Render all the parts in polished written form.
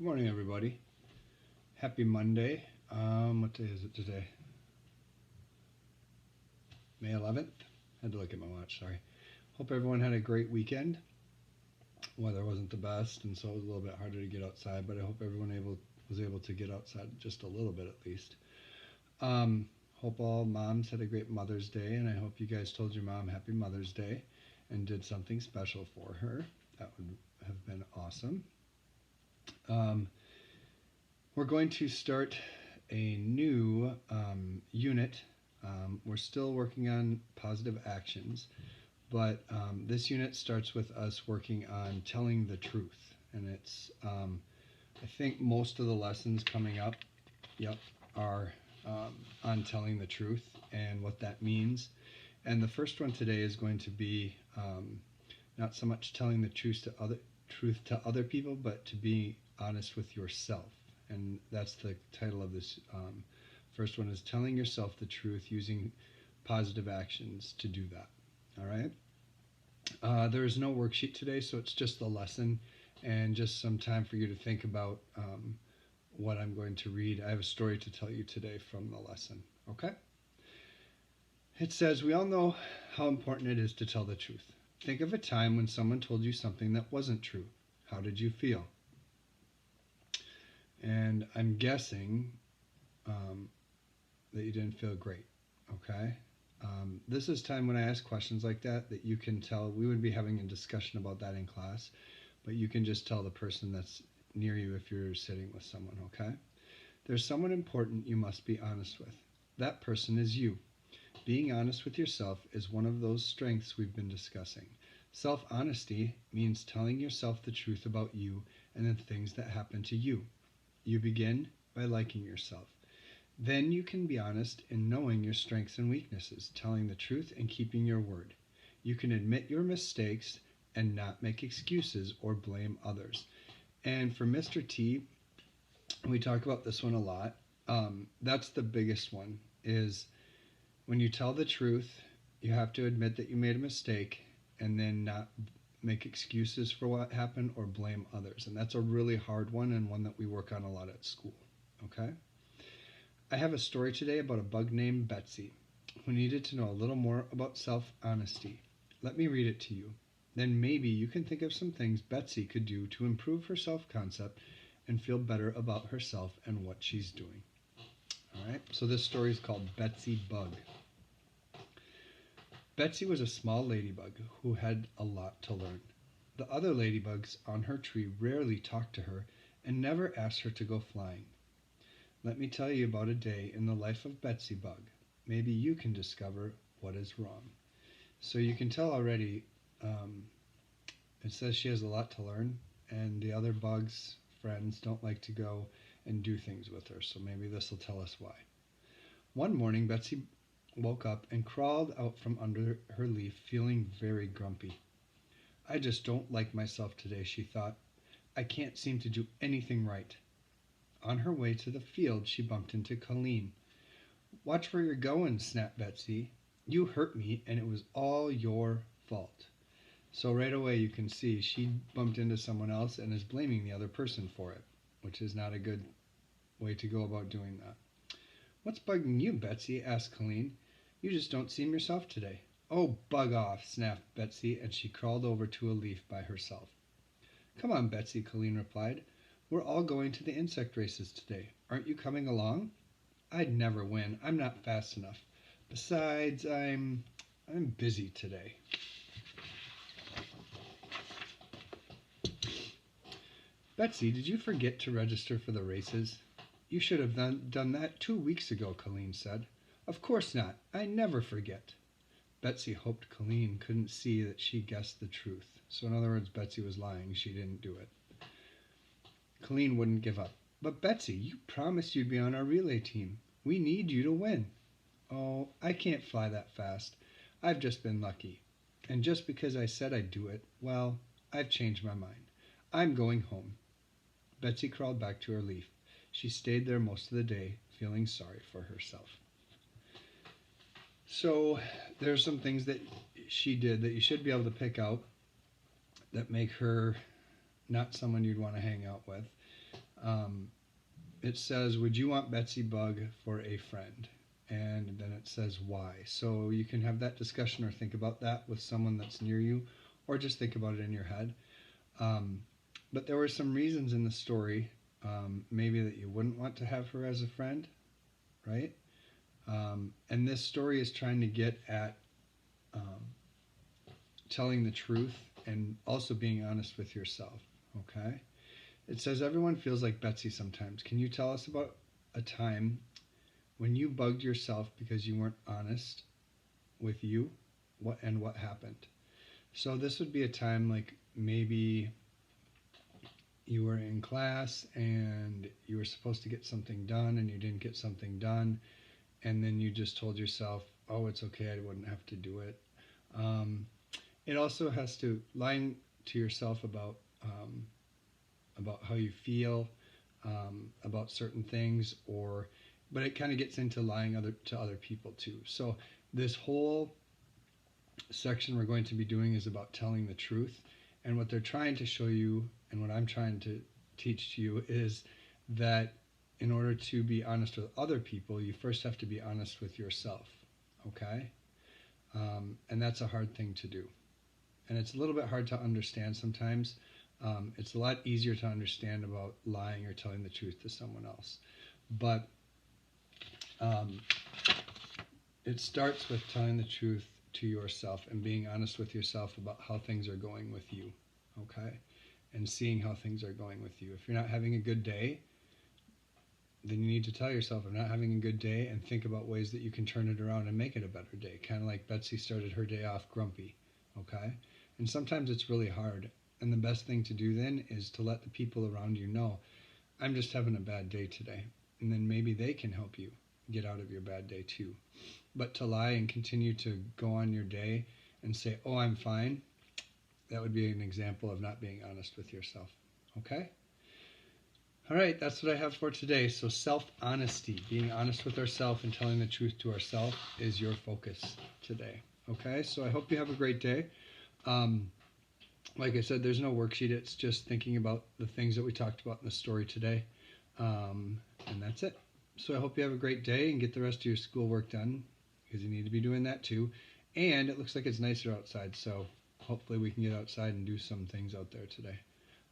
Good morning, everybody. Happy Monday. What day is it today? May 11th? Had to look at my watch, sorry. Hope everyone had a great weekend. Weather wasn't the best, and so it was a little bit harder to get outside, but I hope everyone was able to get outside just a little bit at least. Hope all moms had a great Mother's Day, and I hope you guys told your mom Happy Mother's Day and did something special for her. That would have been awesome. We're going to start a new unit. We're still working on positive actions, but this unit starts with us working on telling the truth. And it's, I think most of the lessons coming up, are on telling the truth and what that means. And the first one today is going to be not so much telling the truth to other people, but to be honest with yourself. And that's the title of this first one, is telling yourself the truth using positive actions to do that. All right. There is no worksheet today, so it's just the lesson and just some time for you to think about what I'm going to read. I have a story to tell you today from the lesson. Okay. It says, we all know how important it is to tell the truth. Think of a time when someone told you something that wasn't true. How did you feel? And I'm guessing that you didn't feel great, okay? This is time when I ask questions like that you can tell. We would be having a discussion about that in class, but you can just tell the person that's near you if you're sitting with someone, okay? There's someone important you must be honest with. That person is you. Being honest with yourself is one of those strengths we've been discussing. Self-honesty means telling yourself the truth about you and the things that happen to you. You begin by liking yourself. Then you can be honest in knowing your strengths and weaknesses, telling the truth and keeping your word. You can admit your mistakes and not make excuses or blame others. And for Mr. T, we talk about this one a lot. That's the biggest one, is when you tell the truth, you have to admit that you made a mistake and then not make excuses for what happened or blame others. And that's a really hard one, and one that we work on a lot at school. Okay? I have a story today about a bug named Betsy who needed to know a little more about self-honesty. Let me read it to you. Then maybe you can think of some things Betsy could do to improve her self-concept and feel better about herself and what she's doing. All right? So this story is called Betsy Bug. Betsy was a small ladybug who had a lot to learn. The other ladybugs on her tree rarely talked to her and never asked her to go flying. Let me tell you about a day in the life of Betsy Bug. Maybe you can discover what is wrong. So you can tell already, it says she has a lot to learn, and the other bugs, friends, don't like to go and do things with her. So maybe this will tell us why. One morning, Betsy woke up and crawled out from under her leaf, feeling very grumpy. I just don't like myself today, she thought. I can't seem to do anything right. On her way to the field, she bumped into Colleen. Watch where you're going, snapped Betsy. You hurt me, and it was all your fault. So right away you can see she bumped into someone else and is blaming the other person for it, which is not a good way to go about doing that. What's bugging you, Betsy? Asked Colleen. You just don't seem yourself today. Oh, bug off, snapped Betsy, and she crawled over to a leaf by herself. Come on, Betsy, Colleen replied. We're all going to the insect races today. Aren't you coming along? I'd never win. I'm not fast enough. Besides, I'm busy today. Betsy, did you forget to register for the races? You should have done that 2 weeks ago, Colleen said. Of course not. I never forget. Betsy hoped Colleen couldn't see that she guessed the truth. So in other words, Betsy was lying. She didn't do it. Colleen wouldn't give up. But Betsy, you promised you'd be on our relay team. We need you to win. Oh, I can't fly that fast. I've just been lucky. And just because I said I'd do it, well, I've changed my mind. I'm going home. Betsy crawled back to her leaf. She stayed there most of the day, feeling sorry for herself. So there's some things that she did that you should be able to pick out that make her not someone you'd want to hang out with. It says, would you want Betsy Bug for a friend? And then it says why. So you can have that discussion or think about that with someone that's near you, or just think about it in your head. But there were some reasons in the story, maybe that you wouldn't want to have her as a friend, right? And this story is trying to get at telling the truth and also being honest with yourself, okay? It says, everyone feels like Betsy sometimes. Can you tell us about a time when you bugged yourself because you weren't honest with you? What happened? So this would be a time like maybe you were in class and you were supposed to get something done and you didn't get something done, and then you just told yourself, oh, it's okay, I wouldn't have to do it. It also has to lie to yourself about how you feel about certain things, but it kind of gets into lying to other people too. So this whole section we're going to be doing is about telling the truth, and what they're trying to show you, and what I'm trying to teach to you, is that in order to be honest with other people, you first have to be honest with yourself, okay? And that's a hard thing to do, and it's a little bit hard to understand sometimes. It's a lot easier to understand about lying or telling the truth to someone else. But it starts with telling the truth to yourself and being honest with yourself about how things are going with you, okay? And seeing how things are going with you. If you're not having a good day, then you need to tell yourself, I'm not having a good day, and think about ways that you can turn it around and make it a better day. Kind of like Betsy started her day off grumpy, okay? And sometimes it's really hard. And the best thing to do then is to let the people around you know, I'm just having a bad day today. And then maybe they can help you get out of your bad day too. But to lie and continue to go on your day and say, oh, I'm fine, that would be an example of not being honest with yourself. Okay? All right, that's what I have for today. So self-honesty, being honest with ourselves and telling the truth to ourselves, is your focus today. Okay? So I hope you have a great day. Like I said, there's no worksheet. It's just thinking about the things that we talked about in the story today. And that's it. So I hope you have a great day and get the rest of your schoolwork done, because you need to be doing that too. And it looks like it's nicer outside, so hopefully we can get outside and do some things out there today.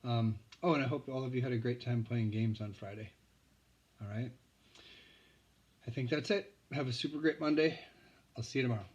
And I hope all of you had a great time playing games on Friday. All right? I think that's it. Have a super great Monday. I'll see you tomorrow.